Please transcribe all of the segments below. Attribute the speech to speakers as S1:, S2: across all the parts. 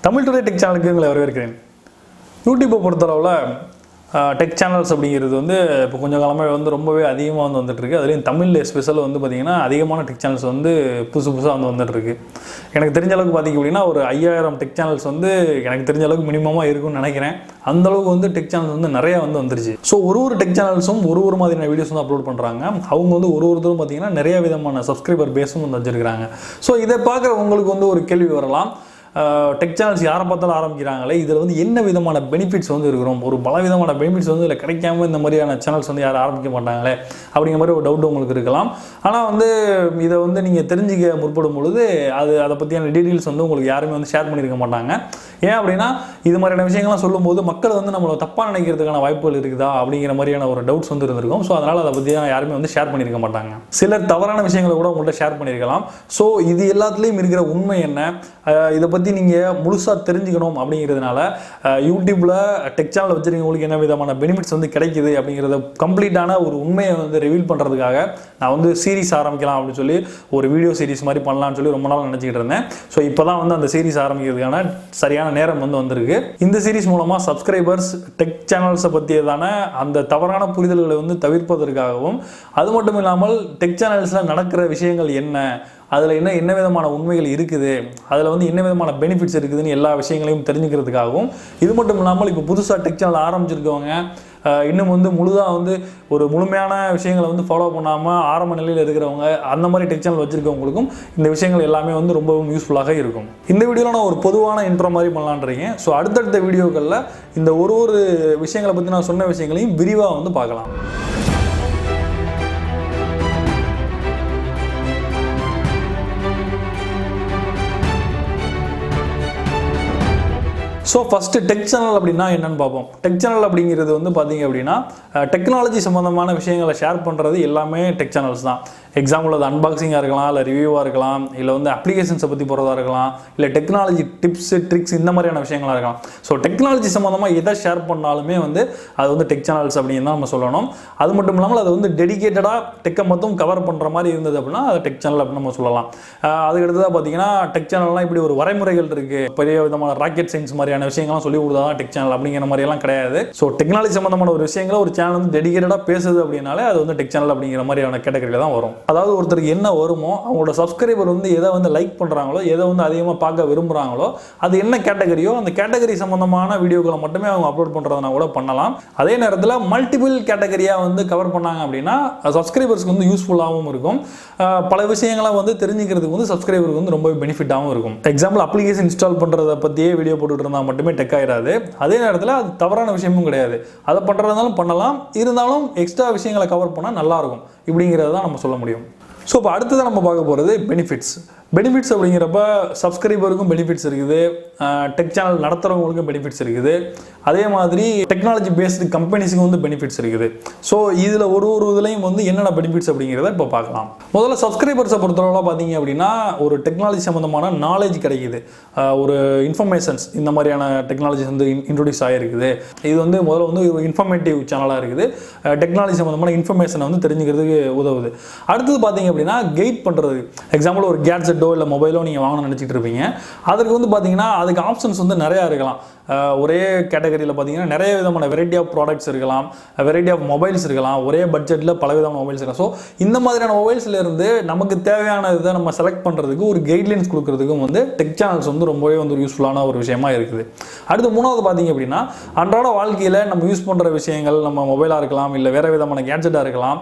S1: Tamil today tech சேனலுக்கு உங்களை வரவேற்கிறேன். யூடியூப்பை பொறுத்தளவில் டெக் சேனல்ஸ் அப்படிங்கிறது வந்து இப்போ கொஞ்சம் காலமாக வந்து ரொம்பவே அதிகமாக வந்துட்டுருக்கு. அதுலேயும் தமிழில் ஸ்பெஷல் வந்து பார்த்திங்கன்னா அதிகமான டெக் சேனல்ஸ் வந்து புதுசாக வந்துட்டுருக்கு. எனக்கு தெரிஞ்ச அளவுக்கு பார்த்திங்க அப்படின்னா ஒரு 5000 டெக் சேனல்ஸ் வந்து எனக்கு தெரிஞ்ச அளவுக்கு மினிமமாக இருக்கும்னு நினைக்கிறேன். அந்தளவுக்கு வந்து டெக் சேனல்ஸ் வந்து நிறையா வந்துருச்சு. ஸோ ஒரு டெக் சேனல்ஸும் ஒரு மாதிரியான வீடியோஸ் வந்து அப்லோட் பண்ணுறாங்க. அவங்க வந்து ஒருத்தரும் பார்த்திங்கன்னா நிறைய விதமான சப்ஸ்கிரைபர் பேஸும் வந்து வச்சுருக்காங்க. ஸோ இதை பார்க்குற உங்களுக்கு வந்து ஒரு கேள்வி வரலாம், டெக் சேனல்ஸ் யாரை பார்த்தாலும் ஆரம்பிக்கிறாங்களே, இதில் வந்து என்ன விதமான பெனிஃபிட்ஸ் வந்து இருக்கிறோம், ஒரு பல விதமான பெனிஃபிட்ஸ் வந்து இதில் கிடைக்காம இந்த மாதிரியான சேனல்ஸ் வந்து யாரும் ஆரம்பிக்க மாட்டாங்களே அப்படிங்கிற மாதிரி ஒரு டவுட் உங்களுக்கு இருக்கலாம். ஆனால் வந்து இதை வந்து நீங்கள் தெரிஞ்சுக்க முற்படும் பொழுது அதை பற்றியான டீட்டெயில்ஸ் வந்து உங்களுக்கு யாருமே வந்து ஷேர் பண்ணியிருக்க மாட்டாங்க. ஏன் அப்படின்னா இது மாதிரியான விஷயங்கள்லாம் சொல்லும்போது மக்கள் வந்து நம்மளை தப்பாக நினைக்கிறதுக்கான வாய்ப்புகள் இருக்குதா அப்படிங்கிற மாதிரியான ஒரு டவுட்ஸ் வந்து இருந்திருக்கும். ஸோ அதனால் அதை பற்றி யாருமே வந்து ஷேர் பண்ணியிருக்க மாட்டாங்க. சிலர் தவறான விஷயங்களை கூட உங்கள்கிட்ட ஷேர் பண்ணியிருக்கலாம். ஸோ இது எல்லாத்துலேயும் இருக்கிற உண்மை என்ன, இதை பற்றி நீங்கள் முழுசாக தெரிஞ்சுக்கணும் அப்படிங்கிறதுனால யூடியூப்பில் டெக் சேனல் வச்சுருக்கவங்களுக்கு என்ன விதமான பெனிஃபிட்ஸ் வந்து கிடைக்குது அப்படிங்கிறத கம்ப்ளீட்டான ஒரு உண்மையை வந்து ரிவீல் பண்ணுறதுக்காக நான் வந்து சீரிஸ் ஆரம்பிக்கலாம் அப்படின்னு சொல்லி ஒரு வீடியோ சீரிஸ் மாதிரி பண்ணலாம்னு சொல்லி ரொம்ப நாள் நினச்சிக்கிட்டு இருந்தேன். ஸோ இப்போ தான் வந்து அந்த சீரிஸ் ஆரம்பிக்கிறதுக்கான சரியான நேரம் வந்து வந்திருக்கு. இந்த சீரிஸ் மூலமாக சப்ஸ்கிரைபர்ஸ் டெக் சேனல்ஸை பற்றியதான அந்த தவறான புரிதல்களை வந்து தவிர்ப்பதற்காகவும், அது மட்டும் இல்லாமல் டெக் சேனல்ஸில் நடக்கிற விஷயங்கள் என்ன, அதில் என்ன விதமான உண்மைகள் இருக்குது, அதில் வந்து என்ன விதமான பெனிஃபிட்ஸ் இருக்குதுன்னு எல்லா விஷயங்களையும் தெரிஞ்சுக்கிறதுக்காகவும், இது மட்டும் இல்லாமல் இப்போ புதுசாக டெக் சேனல் ஆரம்பிச்சிருக்கவங்க இன்னும் வந்து வந்து ஒரு முழுமையான விஷயங்களை வந்து ஃபாலோ பண்ணாமல் ஆரம்ப நிலையில் இருக்கிறவங்க, அந்த மாதிரி டெக் சேனல் வச்சுருக்கவங்களுக்கும் இந்த விஷயங்கள் எல்லாமே வந்து ரொம்பவும் யூஸ்ஃபுல்லாக இருக்கும். இந்த வீடியோவில் நான் ஒரு பொதுவான இன்ட்ரோ மாதிரி பண்ணலான்றீங்க. ஸோ அடுத்தடுத்த வீடியோக்களில் இந்த ஒரு விஷயங்களை பற்றி நான் சொன்ன விஷயங்களையும் விரிவாக வந்து பார்க்கலாம். ஸோ ஃபஸ்ட்டு டெக் சேனல் அப்படின்னா என்னென்னு பார்ப்போம். டெக் சேனல் அப்படிங்கிறது வந்து பார்த்திங்க அப்படின்னா டெக்னாலஜி சம்மந்தமான விஷயங்களை ஷேர் பண்ணுறது எல்லாமே டெக் சேனல்ஸ் தான். எக்ஸாம்பிள் அது அன்பாக்சிங்காக இருக்கலாம், இல்லை ரிவ்யூவாக இருக்கலாம், இல்லை வந்து அப்ளிகேஷன்ஸை பற்றி போகிறதா இருக்கலாம், இல்லை டெக்னாலஜி டிப்ஸு ட்ரிக்ஸ் இந்த மாதிரியான விஷயங்களாக இருக்கலாம். ஸோ டெக்னாலஜி சம்மந்தமாக எதை ஷேர் பண்ணாலுமே வந்து அது வந்து டெக் சேனல்ஸ் அப்படின்னு தான் நம்ம சொல்லணும். அது மட்டும் இல்லாமல் அது வந்து டெடிகேட்டடாக டெக்கை மட்டும் கவர் பண்ணுற மாதிரி இருந்தது அப்படின்னா அது டெக் சேனல் அப்படின்னு நம்ம சொல்லலாம். அதுக்கடுத்ததாக பார்த்தீங்கன்னா டெக் சேனல்லாம் இப்படி ஒரு வரைமுறைகள் இருக்குது, பெரிய விதமான ராக்கெட் சயின்ஸ் மாதிரியான விஷயங்கள்லாம் சொல்லி கொடுத்தா தான் டெக் சேனல் அப்படிங்கிற மாதிரியெல்லாம் கிடையாது. ஸோ டெக்னாலஜி சம்மந்தமான ஒரு விஷயங்களை ஒரு சேனல் வந்து டெடிகேட்டடாக பேசுது அப்படின்னாலே அது வந்து டெக் சேனல் அப்படிங்கிற மாதிரியான கேட்டகரியில் தான் வரும். அதாவது ஒருத்தருக்கு என்ன வருமோ, அவங்களோட சப்ஸ்கிரைபர் வந்து எதை வந்து லைக் பண்ணுறாங்களோ, எதை வந்து அதிகமாக பார்க்க விரும்புகிறாங்களோ, அது என்ன கேட்டகரியோ அந்த கேட்டகரி சம்மந்தமான வீடியோக்களை மட்டுமே அவங்க அப்லோட் பண்ணுறதுனா கூட பண்ணலாம். அதே நேரத்தில் மல்டிபிள் கேட்டகரியாக வந்து கவர் பண்ணாங்க அப்படின்னா சப்ஸ்கிரைபர்ஸ்க்கு வந்து யூஸ்ஃபுல்லாகவும் இருக்கும். பல விஷயங்களை வந்து தெரிஞ்சுக்கிறதுக்கு வந்து சப்ஸ்கிரைபருக்கு வந்து ரொம்ப பெனிஃபிட்டாகவும் இருக்கும். எக்ஸாம்பிள் அப்ளிகேஷன் இன்ஸ்டால் பண்ணுறதை பற்றியே வீடியோ போட்டுட்டு இருந்தால் மட்டுமே டெக் ஆயிடாது. அதே நேரத்தில் அது தவறான விஷயமும் கிடையாது. அதை பண்ணுறதுனாலும் பண்ணலாம், இருந்தாலும் எக்ஸ்ட்ரா விஷயங்களை கவர் பண்ணால் நல்லாயிருக்கும் இப்படிங்கிறது தான் நம்ம சொல்ல முடியும். ஸோ இப்போ அடுத்ததான் நம்ம பார்க்க போகிறது பெனிஃபிட்ஸ் அப்படிங்கிறப்ப சப்ஸ்கிரைபருக்கும் பெனிஃபிட்ஸ் இருக்குது, டெக் சேனல் நடத்துகிறவங்களுக்கும் பெனிஃபிட்ஸ் இருக்குது, அதே மாதிரி டெக்னாலஜி பேஸ்டு கம்பெனிஸுக்கும் வந்து பெனிஃபிட்ஸ் இருக்குது. ஸோ இதில் ஒரு இதுலையும் வந்து என்னென்ன பெனிஃபிட்ஸ் அப்படிங்கிறத இப்போ பார்க்கலாம். முதல்ல சப்ஸ்கிரைபர்ஸை பொறுத்தளவில் பார்த்தீங்க அப்படின்னா ஒரு டெக்னாலஜி சம்மந்தமான நாலேஜ் கிடைக்குது, ஒரு இன்ஃபர்மேஷன்ஸ் இந்த மாதிரியான டெக்னாலஜிஸ் வந்து இன்ட்ரோடியூஸ் ஆகிருக்குது. இது வந்து முதல்ல வந்து ஒரு இன்ஃபர்மேட்டிவ் சேனலாக இருக்குது, டெக்னாலஜி சம்மந்தமான இன்ஃபர்மேஷனை வந்து தெரிஞ்சுக்கிறதுக்கு உதவுது. அடுத்தது பார்த்தீங்க அப்படின்னா கைட் பண்ணுறது. எக்ஸாம்பிள் ஒரு கேட்ஜெட் இல்லை மொபைலோ நீங்கள் வாங்கணும்னு நினச்சிட்டு இருப்பீங்க. அதுக்கு வந்து பார்த்தீங்கன்னா அதுக்கு ஆப்ஷன்ஸ் வந்து நிறையா இருக்கலாம். ஒரே கேட்டகரியில் பார்த்தீங்கன்னா நிறைய விதமான வெரைட்டி ஆஃப் ப்ராடக்ட்ஸ் இருக்கலாம், வெரைட்டி ஆஃப் மொபைல்ஸ் இருக்கலாம், ஒரே பட்ஜெட்டில் பல விதமான மொபைல்ஸ் இருக்கலாம். ஸோ இந்த மாதிரியான மொபைல்ஸ்லேருந்து நமக்கு தேவையான இதை நம்ம செலக்ட் பண்ணுறதுக்கு ஒரு கைட்லைன்ஸ் கொடுக்குறதுக்கும் வந்து டெக் சேனல்ஸ் வந்து ரொம்பவே வந்து ஒரு யூஸ்ஃபுல்லான ஒரு விஷயமா இருக்குது. அடுத்து மூணாவது பார்த்தீங்க அப்படின்னா அன்றாட வாழ்க்கையில் நம்ம யூஸ் பண்ணுற விஷயங்கள், நம்ம மொபைலாக இருக்கலாம், இல்லை வேறு விதமான கேட்ஜெட்டாக இருக்கலாம்,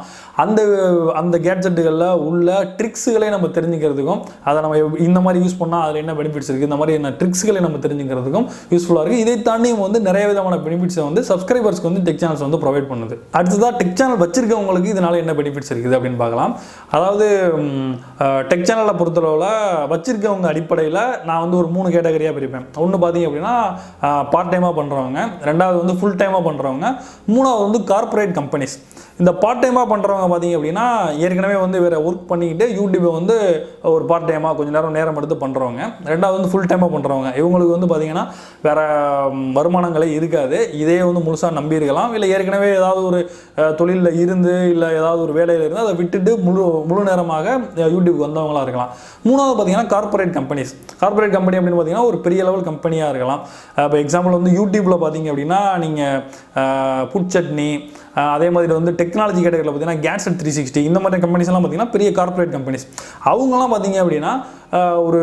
S1: அந்த கேட்ஜெட்டுகளில் உள்ள ட்ரிக்ஸுகளை நம்ம தெரிஞ்சுக்கிறதுக்கும், அதை நம்ம இந்த மாதிரி யூஸ் பண்ணால் அதில் என்ன பெனிஃபிட்ஸ் இருக்குது, இந்த மாதிரி என்ன ட்ரிக்ஸ்களை நம்ம தெரிஞ்சுக்கிறதுக்கும் யூஸ்ஃபுல்லாக இருக்குது. இதை தாண்டியும் வந்து நிறைய விதமான பெனிஃபிட்ஸை வந்து சப்ஸ்கிரைபர்ஸ்க்கு வந்து டெக் சேனல்ஸ் வந்து ப்ரொவைட் பண்ணுது. அடுத்ததாக டெக் சேனல் வச்சிருக்கவங்களுக்கு இதனால என்ன பெனிஃபிட்ஸ் இருக்குது அப்படின்னு பார்க்கலாம். அதாவது டெக் சேனலை பொறுத்தளவில் வச்சிருக்கவங்க அடிப்படையில் நான் வந்து ஒரு 3 கேட்டகரியாக பிரிப்பேன். ஒன்று பார்த்தீங்க அப்படின்னா பார்ட் டைமாக பண்ணுறவங்க, ரெண்டாவது வந்து ஃபுல் டைமாக பண்ணுறவங்க, மூணாவது வந்து கார்பரேட் கம்பெனிஸ். இந்த பார்ட் டைமாக பண்ணுறவங்க பார்த்தீங்க அப்படின்னா ஏற்கனவே வந்து வேறு ஒர்க் பண்ணிக்கிட்டு யூடியூப்பை வந்து ஒரு பார்ட் டைமாக கொஞ்சம் நேரம் எடுத்து பண்ணுறவங்க. ரெண்டாவது வந்து ஃபுல் டைமாக பண்ணுறவங்க. இவங்களுக்கு வந்து பார்த்தீங்கன்னா வேறு வருமானங்களே இருக்காது. இதே வந்து முழுசாக நம்பியிருக்கலாம். இல்லை ஏற்கனவே ஏதாவது ஒரு தொழிலில் இருந்து இல்லை ஏதாவது ஒரு வேலையில் இருந்து அதை விட்டுட்டு முழு நேரமாக யூடியூப்க்கு வந்தவங்களாக இருக்கலாம். மூணாவது பார்த்தீங்கன்னா கார்பரேட் கம்பெனிஸ். கார்பரேட் கம்பெனி அப்படின்னு பார்த்தீங்கன்னா ஒரு பெரிய லெவல் கம்பெனியாக இருக்கலாம். இப்போ எக்ஸாம்பிள் வந்து யூடியூப்பில் பார்த்தீங்க அப்படின்னா நீங்கள் புட் சட்னி, அதே மாதிரி வந்து டெக்னாலஜி கேட்டகரியில் பார்த்தீங்கன்னா கேட்ஜெட் 360 இந்த மாதிரி கம்பெனிஸ்லாம் பார்த்தீங்கன்னா பெரிய கார்பரேட் கம்பெனிஸ். அவங்கலாம் பார்த்தீங்க அப்படின்னா ஒரு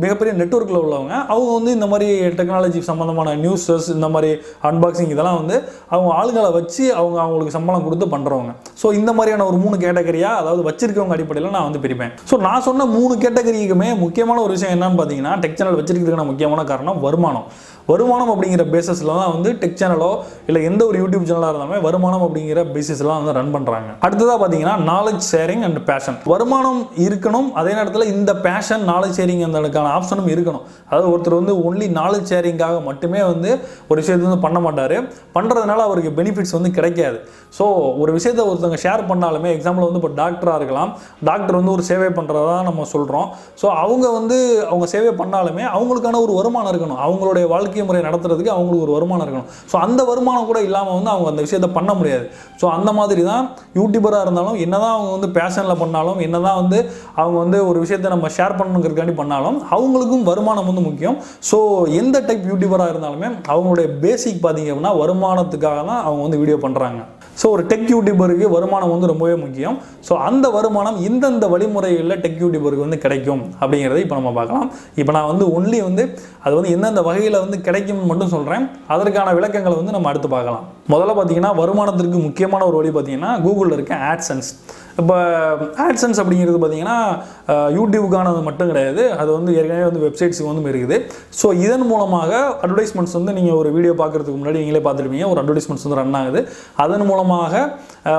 S1: மிகப்பெரிய நெட்வொர்க்கில் உள்ளவங்க. அவங்க வந்து இந்த மாதிரி டெக்னாலஜி சம்மந்தமான நியூஸஸ், இந்த மாதிரி அன்பாக்சிங் இதெல்லாம் வந்து அவங்க ஆளுங்களை வச்சு அவங்களுக்கு சம்பளம் கொடுத்து பண்ணுறவங்க. ஸோ இந்த மாதிரியான ஒரு 3 கேட்டகரியாக, அதாவது வச்சிருக்கவங்க அடிப்படையில் நான் வந்து பிரிப்பேன். ஸோ நான் சொன்ன 3 கேட்டகரிக்குமே முக்கியமான ஒரு விஷயம் என்னன்னு பார்த்தீங்கன்னா, டெக் சேனல் வச்சிருக்கிறதுக்கான முக்கியமான காரணம் வருமானம். வருமானம் அப்படிங்கிற பேசிஸில் தான் வந்து டெக் சேனலோ இல்லை எந்த ஒரு யூடியூப் சேனலாக இருந்தாலுமே வருமானம் அப்படிங்கிற பேசிஸ்லாம் வந்து ரன் பண்ணுறாங்க. அடுத்ததாக பார்த்தீங்கன்னா நாலேஜ் ஷேரிங் அண்ட் பேஷன். வருமானம் இருக்கணும், அதே நேரத்தில் இந்த பேஷன் நாலேஜ் ஷேரிங் அந்தக்கான ஆப்ஷனும் இருக்கணும். அதாவது ஒருத்தர் வந்து ஒன்லி நாலேஜ் ஷேரிங்காக மட்டுமே வந்து ஒரு விஷயத்தை வந்து பண்ண மாட்டார். பண்ணுறதுனால அவருக்கு பெனிஃபிட்ஸ் வந்து கிடைக்காது. ஸோ ஒரு விஷயத்தை ஒருத்தவங்க ஷேர் பண்ணாலுமே, எக்ஸாம்பிள் வந்து இப்போ டாக்டராக இருக்கலாம். டாக்டர் வந்து ஒரு சேவை பண்ணுறதா நம்ம சொல்கிறோம். ஸோ அவங்க சேவை பண்ணாலுமே அவங்களுக்கான ஒரு வருமானம் இருக்கணும். அவங்களுடைய வாழ்க்கை முறை நடத்துறதுக்கு அவங்களுக்கு ஒரு வருமானம் இருக்கணும். ஸோ அந்த வருமானம் கூட இல்லாமல் வந்து அவங்க அந்த விஷயத்தை பண்ண முடியாது. ஸோ அந்த மாதிரி தான் யூடியூபராக இருந்தாலும், என்னதான் அவங்க வந்து பேஷனில் பண்ணாலும், என்னதான் வந்து அவங்க வந்து ஒரு விஷயத்தை நம்ம ஷேர் பண்ணணுங்கிறதுக்காண்டி பண்ணாலும் அவங்களுக்கும் வருமானம் வந்து முக்கியம். ஸோ எந்த டைப் யூடியூபராக இருந்தாலுமே அவங்களுடைய பேசிக் பார்த்தீங்க அப்படின்னா வருமானத்துக்காக தான் அவங்க வந்து வீடியோ பண்ணுறாங்க. ஸோ ஒரு டெக் யூடியூபருக்கு வருமானம் வந்து ரொம்பவே முக்கியம். ஸோ அந்த வருமானம் இந்தந்த வழிமுறைகளில் டெக் யூடியூபருக்கு வந்து கிடைக்கும் அப்படிங்கிறத இப்போ நம்ம பார்க்கலாம். இப்போ நான் வந்து ஒன்லி வந்து அது வந்து எந்தெந்த வகையில் வந்து கிடைக்கும்னு மட்டும் சொல்கிறேன். அதற்கான விளக்கங்களை வந்து நம்ம அடுத்து பார்க்கலாம். முதல்ல பார்த்தீங்கன்னா வருமானத்திற்கு முக்கியமான ஒரு வழி பார்த்தீங்கன்னா கூகுளில் இருக்க ஆட்சன்ஸ். இப்போ ஆட்சன்ஸ் அப்படிங்கிறது பார்த்தீங்கன்னா யூடியூபுக்கானது மட்டும் கிடையாது. அது வந்து ஏற்கனவே வந்து வெப்சைட்ஸுக்கு வந்து இருக்குது. ஸோ இதன் மூலமாக அட்வர்டைஸ்மெண்ட்ஸ் வந்து நீங்கள் ஒரு வீடியோ பார்க்குறதுக்கு முன்னாடி நீங்களே பார்த்துருப்பீங்க, ஒரு அட்வர்டைஸ்மெண்ட்ஸ் வந்து ரன் ஆகுது. அதன் மூலமாக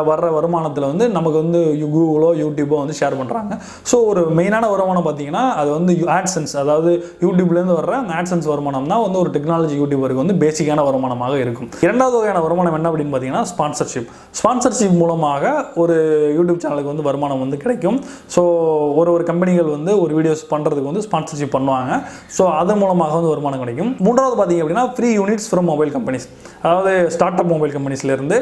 S1: வர்ற வருமானத்தில் வந்து நமக்கு வந்து கூகுளோ யூடியூபோ வந்து ஷேர் பண்ணுறாங்க. ஸோ ஒரு மெயினான வருமானம் பார்த்தீங்கன்னா அது வந்து ஆட்சன்ஸ், அதாவது யூடியூப்லேருந்து வர்ற அந்த ஆட்சன்ஸ் வருமானம் தான் வந்து ஒரு டெக்னாலஜி யூடியூபருக்கு வந்து பேசிக்கான வருமானமாக இருக்கும். இரண்டாவது வகையான வருமானம் என்ன அப்படின்னு பார்த்தீங்கன்னா ஸ்பான்சர்ஷிப் மூலமாக ஒரு யூடியூப் சேனலுக்கு வந்து வருமானம் வந்து கிடைக்கும். ஸோ ஒரு கம்பெனிகள் வந்து ஒரு வீடியோஸ் பண்ணுறதுக்கு வந்து ஸ்பான்சர்ஷிப் பண்ணுவாங்க. ஸோ அதன் மூலமாக வந்து வருமானம் கிடைக்கும். மூன்றாவது பார்த்தீங்க அப்படின்னா free units from mobile companies. அதாவது ஸ்டார்ட் அப் மொபைல் கம்பெனிஸ்லேருந்து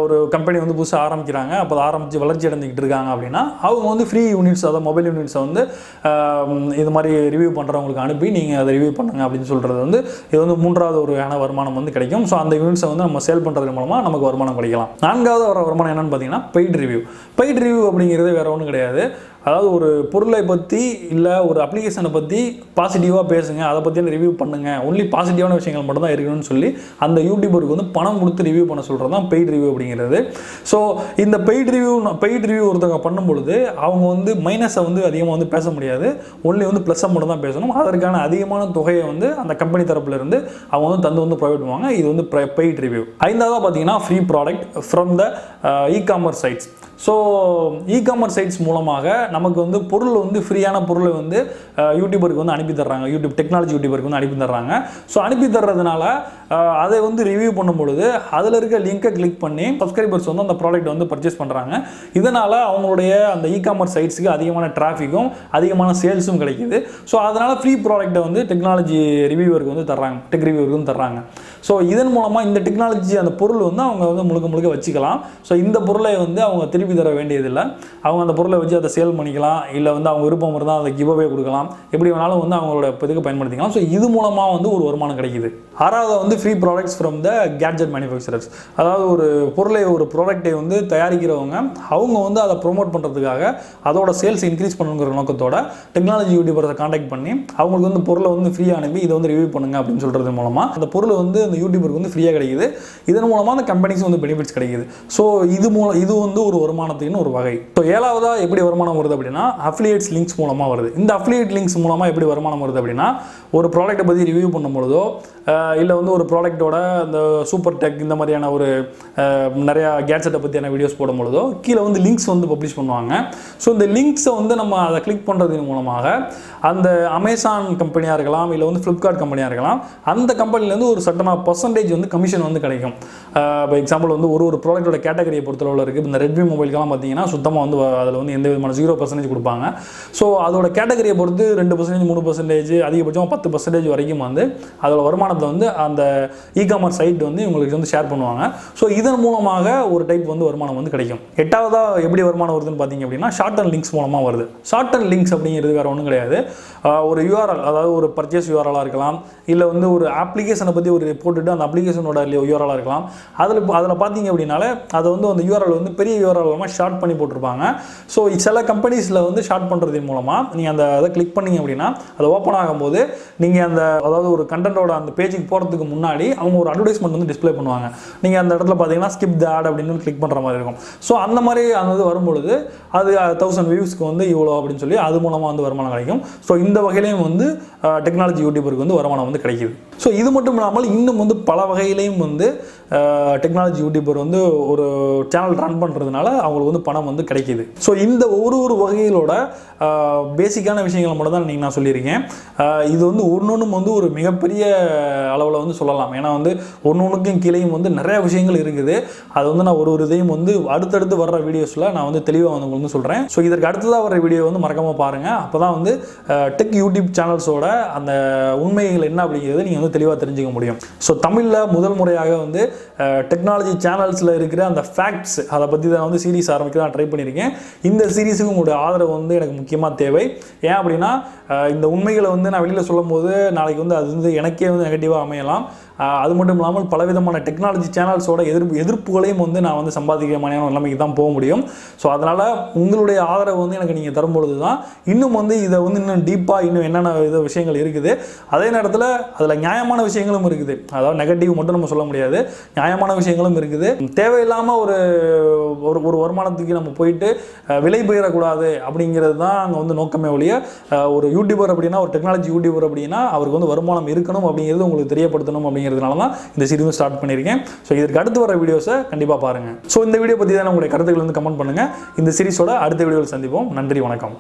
S1: ஒரு கம்பெனி வந்து புதுசாக ஆரம்பிக்கிறாங்க, அப்போ ஆரம்பித்து வளர்ச்சி அடைஞ்சிக்கிட்டு இருக்காங்க அப்படின்னா அவங்க வந்து ஃப்ரீ யூனிட்ஸ், அதாவது மொபைல் யூனிட்ஸை வந்து இது மாதிரி ரிவ்யூ பண்ணுறவங்களுக்கு அனுப்பி நீங்கள் அதை ரிவ்யூ பண்ணுங்க அப்படின்னு சொல்கிறது வந்து இது வந்து மூன்றாவது ஒரு வருமானம் வந்து கிடைக்கும். ஸோ அந்த யூனிட்ஸை வந்து நம்ம சேல் பண்ணுறது மூலமாக நமக்கு வருமானம் கிடைக்கலாம். நான்காவது வர வருமானம் என்னன்னு பார்த்தீங்கன்னா பெய்ட் ரிவ்யூ அப்படிங்கிறது வேற ஒன்றும் கிடையாது. அதாவது ஒரு பொருளை பற்றி இல்லை ஒரு அப்ளிகேஷனை பற்றி பாசிட்டிவாக பேசுங்க, அதை பற்றின ரிவ்யூ பண்ணுங்கள், ஒன்லி பாசிட்டிவான விஷயங்கள் மட்டும் தான் இருக்கணும்னு சொல்லி அந்த யூடியூபருக்கு வந்து பணம் கொடுத்து ரிவ்யூ பண்ண சொல்கிறது தான் பெய்ட் ரிவ்யூ அப்படிங்கிறது. ஸோ இந்த பெய்ட் ரிவ்யூ ஒருத்தவங்க பண்ணும்பொழுது அவங்க வந்து மைனஸை வந்து அதிகமாக வந்து பேச முடியாது, ஒன்லி வந்து ப்ளஸ்ஸை மட்டும் தான் பேசணும். அதற்கான அதிகமான தொகையை வந்து அந்த கம்பெனி தரப்புலேருந்து அவங்க வந்து தந்து வந்து ப்ரொவைட் பண்ணுவாங்க. இது வந்து பெய்ட் ரிவ்யூ. ஐந்தாவது பார்த்தீங்கன்னா free product from the e-commerce sites. So e-commerce sites மூலமாக நமக்கு வந்து பொருள் வந்து ஃப்ரீயான பொருளை வந்து யூடியூபருக்கு வந்து அனுப்பி தர்றாங்க, டெக்னாலஜி யூடியூபருக்கு வந்து அனுப்பி தர்றாங்க. ஸோ அனுப்பி தர்றதுனால அதை வந்து ரிவ்யூ பண்ணும்பொழுது அதில் இருக்க லிங்கை கிளிக் பண்ணி சப்ஸ்கிரைபர்ஸ் வந்து அந்த ப்ராடக்ட் வந்து பர்ச்சேஸ் பண்ணுறாங்க. இதனால் அவங்களுடைய அந்த இ-காமர்ஸ் சைட்ஸுக்கு அதிகமான டிராஃபிக்கும் அதிகமான சேல்ஸும் கிடைக்கிது. ஸோ அதனால் ஃப்ரீ ப்ராடக்ட்டை வந்து டெக்னாலஜி ரிவ்யூவருக்கு வந்து தர்றாங்க, டெக் ரிவ்யூவருக்கு வந்து தர்றாங்க. ஸோ இதன் மூலமாக இந்த டெக்னாலஜி அந்த பொருள் வந்து அவங்க வந்து முழுக்க வச்சுக்கலாம். ஸோ இந்த பொருளை வந்து அவங்க திருப்பி தர வேண்டியதில்லை, அவங்க அந்த பொருளை வச்சு அதை சேல் பண்ணிக்கலாம், இல்லை வந்து அவங்க விருப்பம் இருந்தால் அதை கிவ்அவே கொடுக்கலாம், எப்படி வேணாலும் வந்து அவங்களோட இதுக்கு பயன்படுத்திக்கலாம். ஸோ இது மூலமாக வந்து ஒரு வருமானம் கிடைக்குது. ஆறாவது வந்து free products from the gadget manufacturers. அதாவது ஒரு ப்ராடக்டை வந்து தயாரிக்கிறவங்க அவங்க வந்து அதை ப்ரொமோட் பண்ணுறதுக்காக அதோட சேல்ஸ் இன்க்ரீஸ் பண்ணுங்கிற நோக்கத்தோட டெக்னாலஜி யூடியூபர்ஸை காண்டாக்ட் பண்ணி அவங்களுக்கு வந்து பொருளை வந்து ஃப்ரீயாக அனுப்பி இதை வந்து ரிவ்யூ பண்ணுங்க அப்படின்னு சொல்கிறது மூலமாக அந்த பொருள் வந்து அந்த யூடியூபருக்கு வந்து ஃப்ரீயாக கிடைக்குது. இதன் மூலமாக அந்த கம்பெனிக்கு வந்து பெனிஃபிட்ஸ் கிடைக்குது. ஸோ இது வந்து ஒரு வருமானத்துக்குன்னு ஒரு வகை. ஸோ ஏழாவதாக எப்படி வருமானம் வருது அப்படின்னா அஃபிலியேட்ஸ் லிங்க்ஸ் மூலமாக வருது. இந்த அஃபிலியேட் லிங்க்ஸ் மூலமாக எப்படி வருமானம் வருது அப்படின்னா ஒரு ப்ராடக்ட்டை பற்றி ரிவ்யூ பண்ணும்பொழுதோ இல்லை வந்து ஒரு ப்ராடக்ட்டோட அந்த சூப்பர் டெக் இந்த மாதிரியான ஒரு நிறையா கேட்ஜெட்டை பற்றியான வீடியோஸ் போடும்பொழுதோ கீழே வந்து லிங்க்ஸ் வந்து பப்ளிஷ் பண்ணுவாங்க. ஸோ இந்த லிங்க்ஸை வந்து நம்ம அதை கிளிக் பண்ணுறதன் மூலமாக அந்த அமேசான் கம்பெனியாக இருக்கலாம் இல்லை வந்து ஃப்ளிப்கார்ட் கம்பெனியாக இருக்கலாம், அந்த கம்பெனிலேருந்து ஒரு சட்டன பர்சன்டேஜ் வந்து கமிஷன் வந்து கிடைக்கும். இப்போ எக்ஸாம்பிள் வந்து ஒரு ப்ராடக்ட்டோட கேட்டகரியை பொறுத்தளவில் இருக்குது. இந்த ரெட்மி மொபைலுக்கெல்லாம் பார்த்தீங்கன்னா சுத்தமாக வந்து அதில் வந்து எந்த விதமான 0% கொடுப்பாங்க. ஸோ அதோட கேட்டகரியை பொறுத்து 2%, 3%, அதிகபட்சமாக 10% வரைக்கும் வந்து அதோட வருமானத்தை வந்து அந்த இ-காமர்ஸ் சைட் வந்து உங்களுக்கு வந்து ஷேர் பண்ணுவாங்க. ஸோ இதன் மூலமாக ஒரு டைப் வந்து வருமானம் வந்து கிடைக்கும். எட்டாவதாக எப்படி வருமானம் வருதுன்னு பார்த்தீங்க அப்படின்னா ஷார்ட் அண்ட் லிங்க்ஸ் மூலமாக வருது. ஷார்ட் அண்ட் லிங்க்ஸ் அப்படிங்கிறது வேறு ஒன்றும் கிடையாது. ஒரு யூஆர்எல், அதாவது ஒரு பர்ச்சேஸ் யூஆர்எலாக இருக்கலாம், இல்லை வந்து ஒரு அப்ளிகேஷனை பற்றி ஒரு போட்டுட்டு அந்த அப்ளிகேஷனோட யூஆர்எலாக இருக்கலாம். அதில் பார்த்தீங்க அப்படின்னாலே அதை வந்து அந்த யூஆர்எல் வந்து பெரிய யூஆர்எல் ஷார்ட் பண்ணி போட்டிருப்பாங்க. ஸோ சில கம்பெனிஸில் வந்து ஷார்ட் பண்ணுறதன் மூலமாக நீங்கள் அந்த அதை கிளிக் பண்ணிங்க அப்படின்னா அது ஓப்பன் ஆகும்போது நீங்கள் அந்த அதாவது ஒரு கண்டென்ட்டோட அந்த பேஜுக்கு போகிறதுக்கு முன்னாடி அவங்க ஒரு அட்வர்டைஸ்மெண்ட் வந்து டிஸ்பிளே பண்ணுவாங்க. நீங்கள் அந்த இடத்துல பார்த்தீங்கன்னா ஸ்கிப் த ஆட் அப்படின்னு கிளிக் பண்ணுற மாதிரி இருக்கும். ஸோ அந்த மாதிரி அந்த இது வரும்பொழுது அது 1000 வியூஸ்க்கு வந்து இவ்வளோ அப்படின்னு சொல்லி அது மூலமாக வந்து வருமானம் கிடைக்கும். ஸோ இந்த வகையிலையும் வந்து டெக்னாலஜி யூடியூபருக்கு வந்து வருமானம் வந்து கிடைக்குது. ஸோ இது மட்டும் இல்லாமல் இன்னும் வந்து பல வகையிலையும் வந்து டெக்னாலஜி யூடியூபர் வந்து ஒரு சேனல் ரன் பண்ணுறதுனால அவங்களுக்கு வந்து பணம் வந்து கிடைக்கிது. ஸோ இந்த ஒரு வகையிலோட பேசிக்கான விஷயங்களை மட்டும் தான் நான் சொல்லியிருக்கேன். இது வந்து ஒன்னொன்றும் வந்து ஒரு மிகப்பெரிய அளவில் வந்து சொல்லலாம். ஏன்னா வந்து ஒன்னொன்றுக்கும் கீழேயும் வந்து நிறைய விஷயங்கள் இருக்குது. அது வந்து நான் ஒரு இதையும் வந்து அடுத்தடுத்து வர்ற வீடியோஸில் நான் வந்து தெளிவாக வந்து உங்களுக்கு சொல்கிறேன். ஸோ இதற்கு அடுத்ததாக வர வீடியோ வந்து மறக்காமல் பாருங்கள். அப்போ தான் வந்து டெக் யூடியூப் சேனல்ஸோட அந்த உண்மைகள் என்ன அப்படிங்கிறது நீங்கள் வந்து தெளிவாக தெரிஞ்சுக்க முடியும். ஸோ தமிழில் முதல் முறையாக வந்து டெக்னாலஜி சேனல்ஸில் இருக்கிற அந்த ஃபேக்ட்ஸ் அதை பற்றி தான் வந்து சீரீஸ் ஆரம்பிக்க தான் ட்ரை பண்ணியிருக்கேன். இந்த சீரீஸுக்கு உங்களுடைய ஆதரவு வந்து எனக்கு முக்கியமாக தேவை. ஏன் அப்படின்னா இந்த உண்மைகளை வந்து நான் வெளியில் சொல்லும் போது நாளைக்கு வந்து அது வந்து எனக்கே வந்து நெகட்டிவாக அமையலாம். அது மட்டும் இல்லாமல் பலவிதமான டெக்னாலஜி சேனல்ஸோட எதிர்ப்புகளையும் வந்து நான் வந்து சம்பாதிக்கிற மாதிரியான நிலைமைக்கு தான் போக முடியும். ஸோ அதனால் உங்களுடைய ஆதரவு வந்து எனக்கு நீங்கள் தரும்பொழுது தான் இன்னும் வந்து இதை வந்து இன்னும் டீப்பாக இன்னும் என்னென்ன விஷயங்கள் இருக்குது, அதே நேரத்தில் அதில் நியாயமான விஷயங்களும் இருக்குது. அதாவது நெகட்டிவ் மட்டும் நம்ம சொல்ல முடியாது, நியாயமான விஷயங்களும் இருக்குது. தேவையில்லாமல் ஒரு வருமானத்துக்கு நம்ம போயிட்டு விலை பெயரக்கூடாது அப்படிங்கிறது தான் அங்கே வந்து நோக்கமே ஒழிய, ஒரு யூடியூபர் அப்படின்னா ஒரு டெக்னாலஜி யூடியூபர் அப்படின்னா அவருக்கு வந்து வருமானம் இருக்கணும் அப்படிங்கிறது உங்களுக்கு தெரியப்படுத்தணும் அப்படிங்கிறதுனால தான் இந்த சீரிஸ் ஸ்டார்ட் பண்ணியிருக்கேன். ஸோ இதற்கு அடுத்து வர வீடியோஸை கண்டிப்பாக பாருங்கள். ஸோ இந்த வீடியோ பற்றி தான் உங்களுடைய கருத்துக்கள் வந்து கமெண்ட் பண்ணுங்கள். இந்த சீரிஸோட அடுத்த வீடியோவில் சந்திப்போம். நன்றி, வணக்கம்.